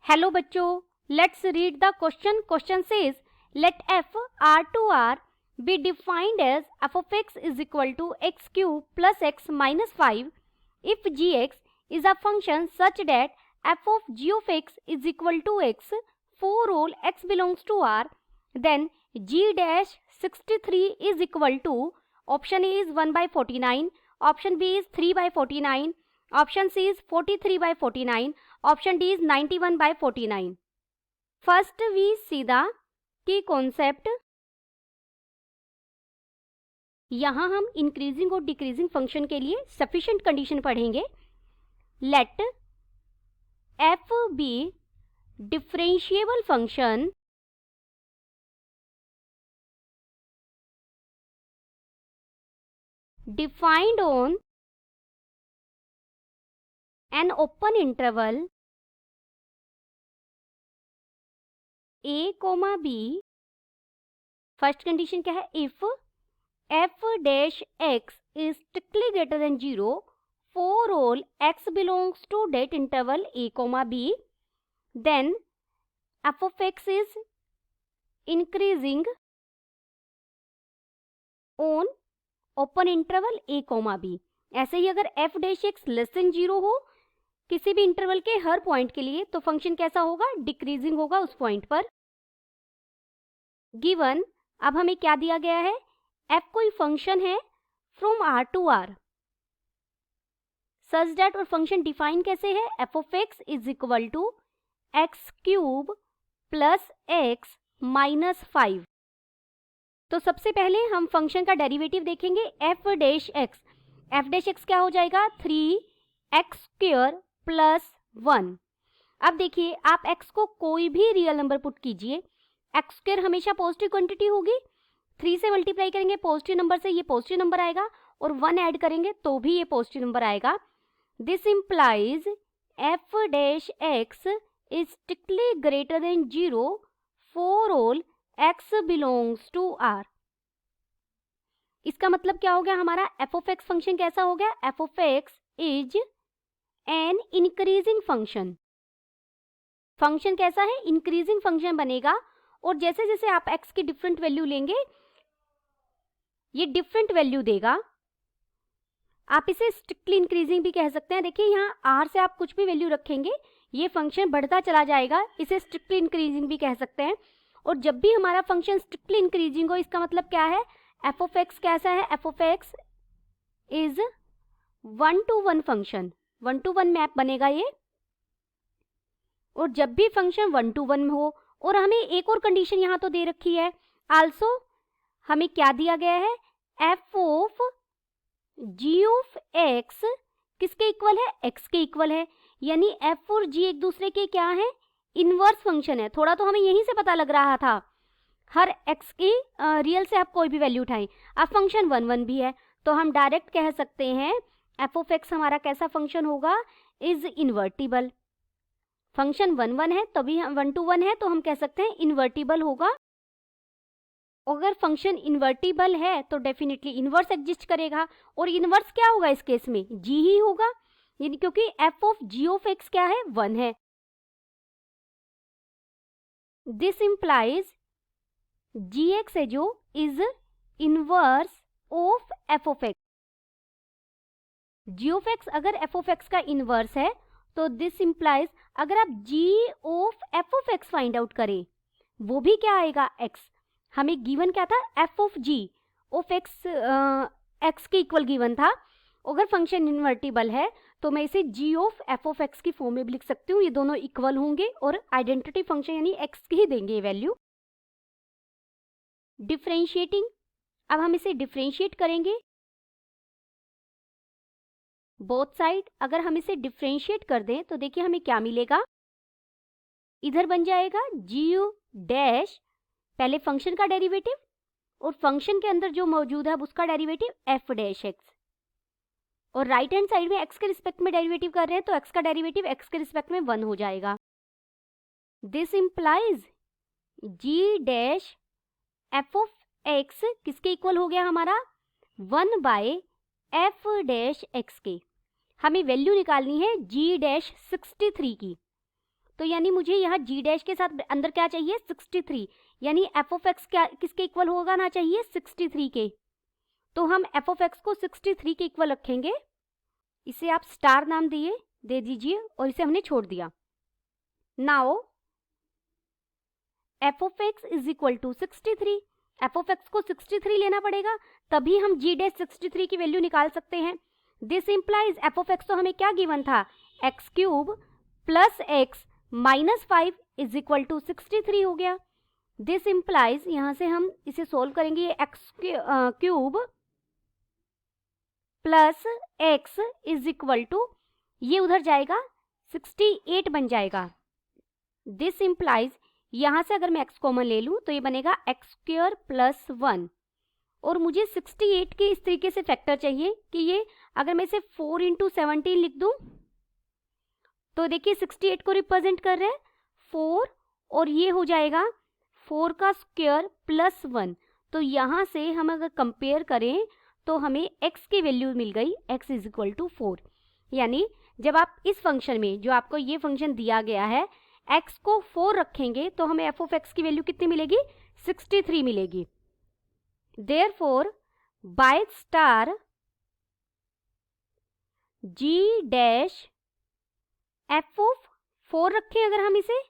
Hello बच्चों, let's read the question. Question says late f r to r be defined as f of x is equal to x cube plus x minus 5 if gx is a function such that f of g of x is equal to x for all x belongs to r, then g dash 63 is equal to option A is 1 by 49, option B is 3 by 49, option C is 43 by 49, option D is 91 by 49. First we see the key concept. यहाँ हम increasing और decreasing function के लिए sufficient condition पढ़ेंगे. Let f be differentiable function defined on an open interval a comma b. First condition क्या है? If f dash x is strictly greater than 0 for all x belongs to that interval a comma b, then f of x is increasing on open interval a comma b. ऐसे ही अगर f dash x less than 0 हो किसी भी interval के हर point के लिए तो function कैसा होगा? डिक्रीजिंग होगा उस पॉइंट पर. गिवन अब हमें क्या दिया गया है? f कोई फंक्शन है from r to r such that, और फंक्शन डिफाइन कैसे है? f of x is equal to X cube plus X minus 5. तो सबसे पहले हम फंक्शन का डेरिवेटिव देखेंगे f dash x. f dash x क्या हो जाएगा? 3x square plus 1. अब देखिए, आप x को कोई भी रियल नंबर पुट कीजिए, एक्स स्क्वायर हमेशा पॉजिटिव क्वांटिटी होगी. 3 से मल्टीप्लाई करेंगे पॉजिटिव नंबर से, ये पॉजिटिव नंबर आएगा, और 1 ऐड करेंगे तो भी ये पॉजिटिव नंबर आएगा. This implies f dash x is strictly greater than 0 for all x belongs to r. इसका मतलब क्या हो गया? हमारा f of x फंक्शन कैसा हो गया? f of x is an increasing function. Function कैसा है? इंक्रीजिंग फंक्शन बनेगा. और जैसे जैसे आप x की डिफरेंट वैल्यू लेंगे ये डिफरेंट वैल्यू देगा. आप इसे स्ट्रिक्टली इंक्रीजिंग भी कह सकते हैं. देखिए, यहाँ r से आप कुछ भी वैल्यू रखेंगे ये फंक्शन बढ़ता चला जाएगा, इसे स्ट्रिक्टली इंक्रीजिंग भी कह सकते हैं. और जब भी हमारा फंक्शन स्ट्रिक्टली इंक्रीजिंग हो इसका मतलब क्या है? f of x कैसा है? f of x is 1 to 1 function, 1 to 1 map बनेगा ये. और जब भी फंक्शन 1 to 1 हो, और हमें एक और कंडीशन यहाँ तो दे रखी है आल्सो, हमें क्या दिया गया है? f of g of x किसके इक्वल है? x के इक्वल है. यानी f और g एक दूसरे के क्या है? इनवर्स फंक्शन है. थोड़ा तो हमें यहीं से पता लग रहा था. हर x की रियल से आप कोई भी वैल्यू उठाएं. अब फंक्शन 1 1 भी है तो हम डायरेक्ट कह सकते हैं f ऑफ x हमारा कैसा फंक्शन होगा? Is invertible. फंक्शन 1 1 है तभी हम 1 to 1 है तो हम कह सकते हैं इन्वर्टिबल होगा. अगर फंक्शन इन्वर्टिबल है तो डेफिनेटली इनवर्स एग्जिस्ट करेगा. और इनवर्स क्या होगा इस केस में? g ही होगा, यानी क्योंकि f of g of x क्या है? 1 है. दिस इंप्लाइज gx है जो is inverse of f of x. g of x अगर f ऑफ x का इनवर्स है तो दिस इंप्लाइज अगर आप g of f of x find out करें वो भी क्या आएगा? x. हमें गिवन क्या था? f of g of x x के इक्वल गिवन था. अगर फंक्शन इन्वर्टिबल है तो मैं इसे g of f of x की फॉर्म में भी लिख सकती हूँ. ये दोनों इक्वल होंगे और आइडेंटिटी फंक्शन यानी x की ही देंगे वैल्यू. डिफरेंशिएटिंग, अब हम इसे डिफरेंशिएट करेंगे बोथ साइड. अगर हम इसे डिफरेंशिएट कर दें तो देखिए हमें क्या मिलेगा? इधर बन जाएगा g डैश, पहले फंक्शन का डेरिवेटिव और फंक्शन के अंदर जो मौजूद है उसका डेरिवेटिव f डैश x. और राइट हैंड साइड में x के रिस्पेक्ट में डेरिवेटिव कर रहे हैं तो x का डेरिवेटिव x के रिस्पेक्ट में 1 हो जाएगा. This implies g dash f of x किसके इक्वल हो गया हमारा? 1 बाय f डैश x के. हमें वैल्यू निकालनी है g डैश 63 की. तो यानी मुझे यहाँ g डैश के साथ अंदर क्या चाहिए 63, यानी एफ ऑफ एक्स क्या किसके इक्वल होगा ना चाहिए 63 के। तो हम एफ ऑफ एक्स को 63 के इक्वल रखेंगे। इसे आप स्टार नाम दे दीजिए और इसे हमने छोड़ दिया। Now F of X is equal to 63, F of X को 63 लेना पड़ेगा, तभी हम g डैश 63 की वैल्यू निकाल सकते हैं। This implies F of X तो हमें क्या गिवन था, X cube plus X minus 5 is equal to 63 हो गया। दिस इंप्लाइज यहां से हम इसे सोल्व करेंगे, X cube plus X is equal to, ये उधर जाएगा 68 बन जाएगा। दिस इंप्लाइज यहां से अगर मैं x कॉमन ले लूं तो ये बनेगा एक्स स्क्वायर प्लस 1, और मुझे 68 के इस तरीके से फैक्टर चाहिए कि ये अगर मैं इसे 4 इंटू 17 लिख दूं तो देखिए 68 को रिप्रेजेंट कर रहे हैं 4, और ये हो जाएगा 4 का स्क्वायर प्लस 1। तो यहाँ से हम अगर कंपेयर करें तो हमें x की वैल्यू मिल गई, x इज इक्वल टू 4। यानी जब आप इस फंक्शन में, जो आपको ये फंक्शन दिया गया है, x को 4 रखेंगे तो हमें f ऑफ x की वैल्यू कितनी मिलेगी, 63 मिलेगी। Therefore by star g dash f of 4 रखें अगर हम इसे,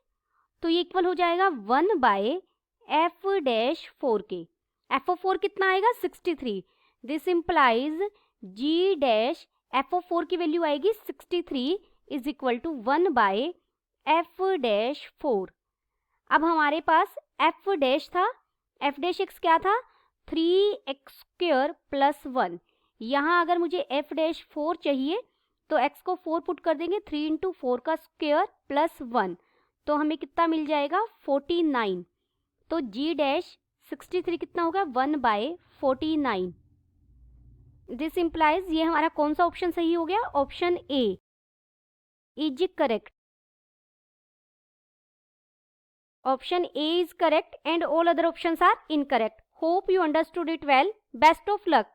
तो ये इक्वल हो जाएगा 1 बाय f डैश 4 के। f ऑफ 4 कितना आएगा 63। This implies g dash f of 4 की वैल्यू आएगी 63 is equal to 1 by f dash 4। अब हमारे पास f डैश था, f डैश x क्या था 3x स्क्वायर प्लस 1। यहाँ अगर मुझे f डैश 4 चाहिए तो x को 4 पुट कर देंगे, 3 इंटू 4 का स्क्वायर प्लस 1, तो हमें कितना मिल जाएगा 49। तो g डैश 63 कितना होगा 1 बाय 49। दिस इंप्लाइज ये हमारा कौन सा ऑप्शन सही हो गया, option A is correct. Option A is correct and all other options are incorrect. Hope you understood it well. Best of luck.